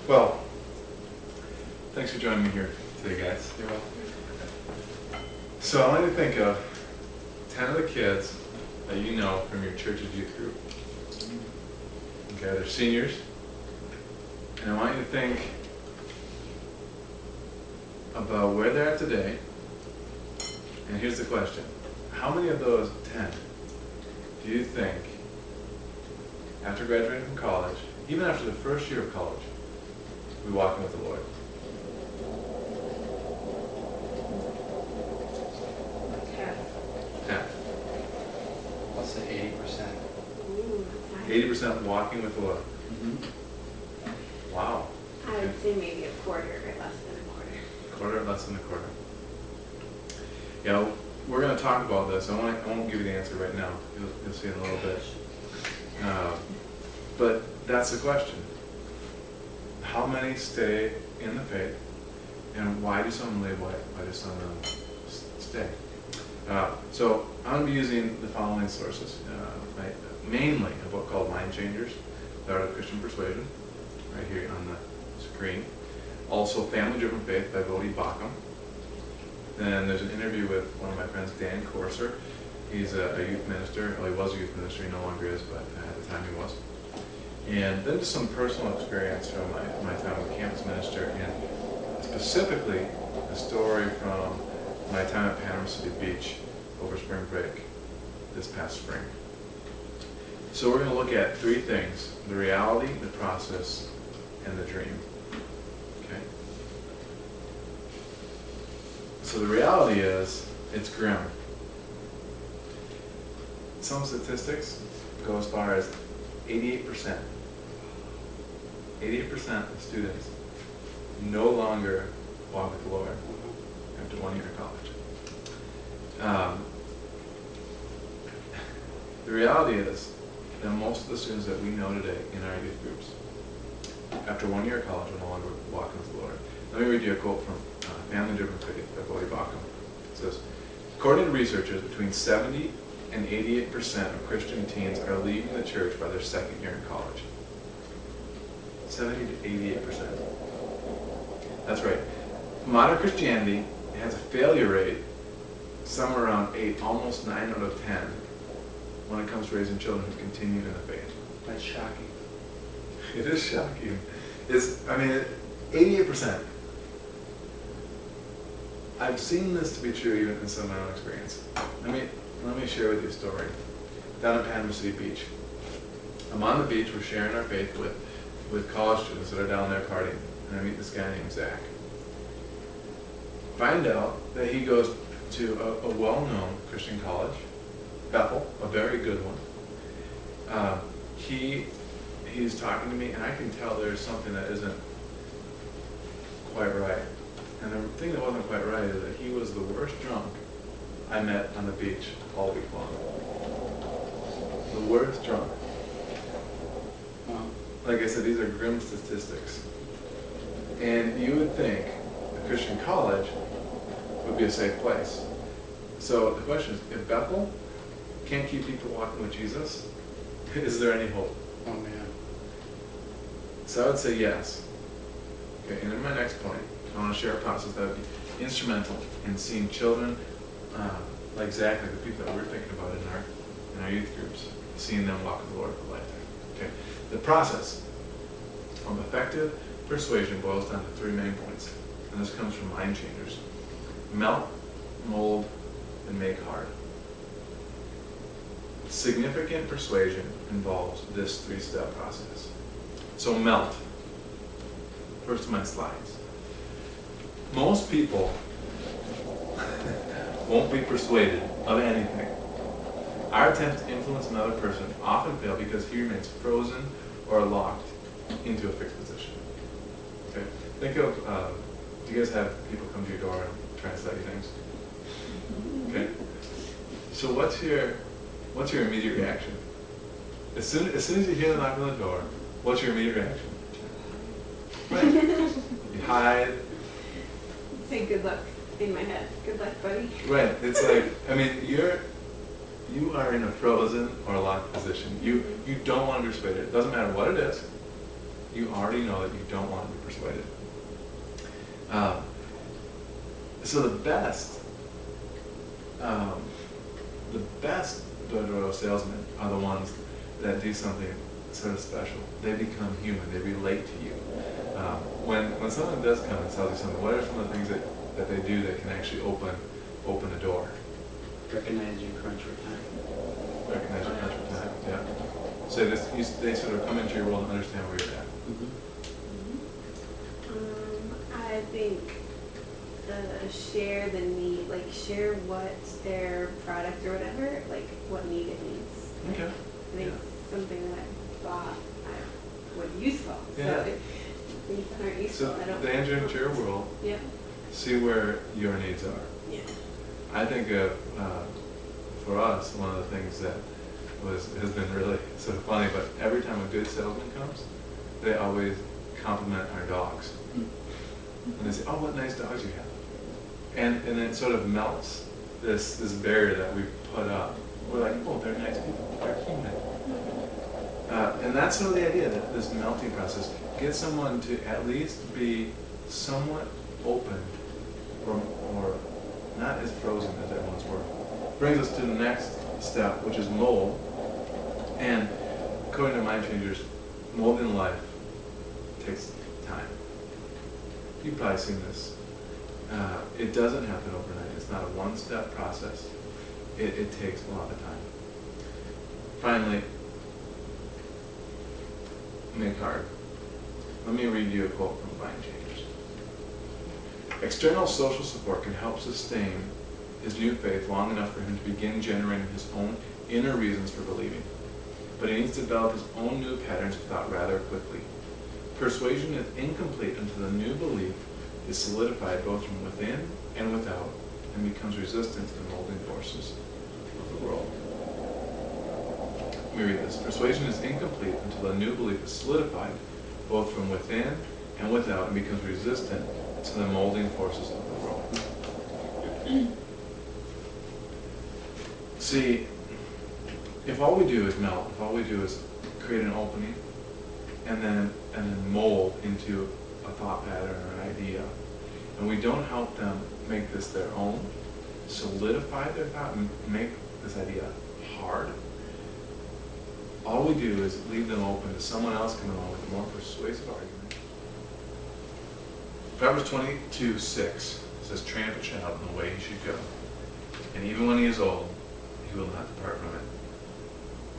Well, thanks for joining me here today, guys. You're welcome. So I want you to think of 10 of the kids that you know from your church's youth group. Okay, they're seniors. And I want you to think about where they're at today. And here's the question. How many of those 10 do you think, after graduating from college, even after the first year of college, will be walking with the Lord? Half. I'll say 80%. Ooh, 80% walking with the Lord. Mm-hmm. Wow. I would say maybe a quarter or less than a quarter. Quarter, less than a quarter. Yeah, we're going to talk about this. I won't give you the answer right now. You'll see in a little bit. But that's the question. How many stay in the faith? And why do some leave? Why do some stay? So I'm going to be using the following sources. Mainly a book called Mind Changers, The Art of Christian Persuasion, right here on the screen. Also Family Driven Faith by Bodhi Bacham. Then there's an interview with one of my friends, Dan Corser. He's a youth minister. Well, he was a youth minister. He no longer is, but at the time he was. And then just some personal experience from my time with campus minister, and specifically a story from my time at Panama City Beach over spring break this past spring. So we're going to look at three things: the reality, the process, and the dream. Okay? So the reality is, it's grim. Some statistics go as far as 88%. 88% of students no longer walk with the Lord after 1 year of college. The reality is that most of the students that we know today in our youth groups, after 1 year of college, are no longer walking with the Lord. Let me read you a quote from Family Driven Faith by Bodhi Bacham. It says, according to researchers, between 70 and 88% of Christian teens are leaving the church by their second year in college. 70 to 88%. That's right. Modern Christianity has a failure rate somewhere around 8, almost 9 out of 10 when it comes to raising children who continue in the faith. That's shocking. It is shocking. 88%. I've seen this to be true even in some of my own experience. Let me share with you a story. Down at Panama City Beach. I'm on the beach, we're sharing our faith with college students that are down there partying. And I meet this guy named Zach. Find out that he goes to a well-known Christian college, Bethel, a very good one. He's talking to me, and I can tell there's something that isn't quite right. And the thing that wasn't quite right is that he was the worst drunk I met on the beach all week long. The worst drunk. Like I said, these are grim statistics. And you would think a Christian college would be a safe place. So the question is, if Bethel can't keep people walking with Jesus, is there any hope? Oh, man. So I would say yes. Okay, and in my next point, I want to share a process that would be instrumental in seeing children like Zach, like the people that we're thinking about in our youth groups, seeing them walk with the Lord for a lifetime. Okay, the process of effective persuasion boils down to three main points, and this comes from Mind Changers: melt, mold, and make hard. Significant persuasion involves this three-step process. So melt. First of my slides. Most people won't be persuaded of anything. Our attempts to influence another person often fail because he remains frozen or locked into a fixed position. Okay? Think of, do you guys have people come to your door and try and sell you things? Okay? So what's your immediate reaction? As soon as you hear the knock on the door, what's your immediate reaction? Right. You hide. Say good luck in my head. Good luck, buddy. Right. It's like, you are in a frozen or locked position. You don't want to be persuaded. It doesn't matter what it is. You already know that you don't want to be persuaded. So the best door-to-door salesmen are the ones that do something sort of special. They become human. They relate to you. When someone does come and sells you something, what are some of the things that they do that can actually open a door? Recognize your crunch for time. Recognize your crunch for time. Yeah. So they sort of come into your world and understand where you're at. I think share the need, like share what their product or whatever, like what need it needs. Okay. I think something that I thought would be useful. Yeah. So if things that aren't useful, So I don't. they enter into your world. Yeah. See where your needs are. Yeah. I think for us, one of the things that has been really sort of funny, but every time a good salesman comes, they always compliment our dogs. And they say, "Oh, what nice dogs you have." And it sort of melts this barrier that we put up. We're like, "Oh, they're nice people. They're human." And that's sort of the idea, that this melting process. Get someone to at least be somewhat open or not as frozen as they once were. Brings us to the next step, which is mold. And according to Mind Changers, mold in life takes time. You've probably seen this. It doesn't happen overnight. It's not a one-step process. It takes a lot of time. Finally, make hard. Let me read you a quote from Mind Changers. External social support can help sustain his new faith long enough for him to begin generating his own inner reasons for believing. But he needs to develop his own new patterns of thought rather quickly. Persuasion is incomplete until the new belief is solidified both from within and without and becomes resistant to the molding forces of the world. Let me read this. Persuasion is incomplete until the new belief is solidified both from within and without and becomes resistant to the molding forces of the world. See, if all we do is melt, if all we do is create an opening and then mold into a thought pattern or an idea, and we don't help them make this their own, solidify their thought, and make this idea hard, all we do is leave them open to someone else coming along with a more persuasive argument. Proverbs 22:6 says, "Train up a child in the way he should go, and even when he is old, he will not depart from it."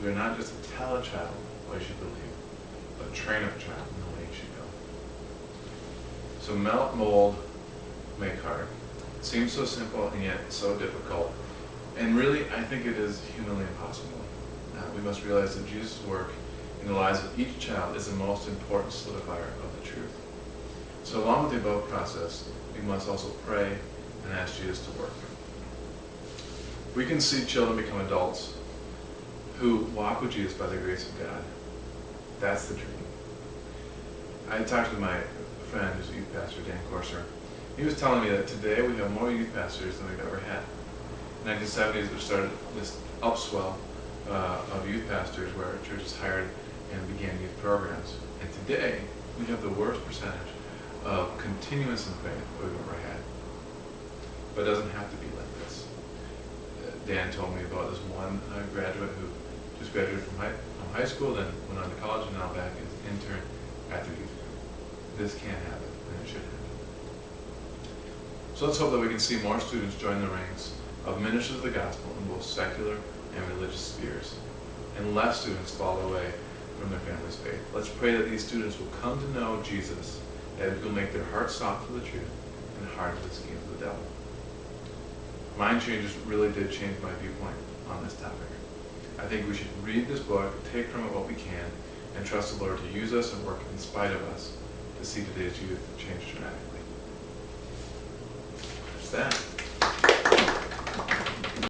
We are not just to tell a child what he should believe, but train up a child in the way he should go. So melt, mold, make hard. It seems so simple and yet so difficult. And really, I think it is humanly impossible. We must realize that Jesus' work in the lives of each child is the most important solidifier of the truth. So along with the above process, we must also pray and ask Jesus to work. We can see children become adults who walk with Jesus by the grace of God. That's the dream. I talked to my friend who's a youth pastor, Dan Corser. He was telling me that today we have more youth pastors than we've ever had. In the 1970s, we started this upswell of youth pastors where churches hired and began youth programs. And today, we have the worst percentage of continuance in faith we've ever had. But it doesn't have to be like this. Dan told me about this one graduate who just graduated from high school, then went on to college, and now back as an intern at the youth group. This can't happen, and it should happen. So let's hope that we can see more students join the ranks of ministers of the gospel in both secular and religious spheres, and less students fall away from their family's faith. Let's pray that these students will come to know Jesus, that He will make their hearts soft to the truth and hard to the schemes of the devil. Mind Changers really did change my viewpoint on this topic. I think we should read this book, take from it what we can, and trust the Lord to use us and work in spite of us to see today's youth change dramatically. That's that.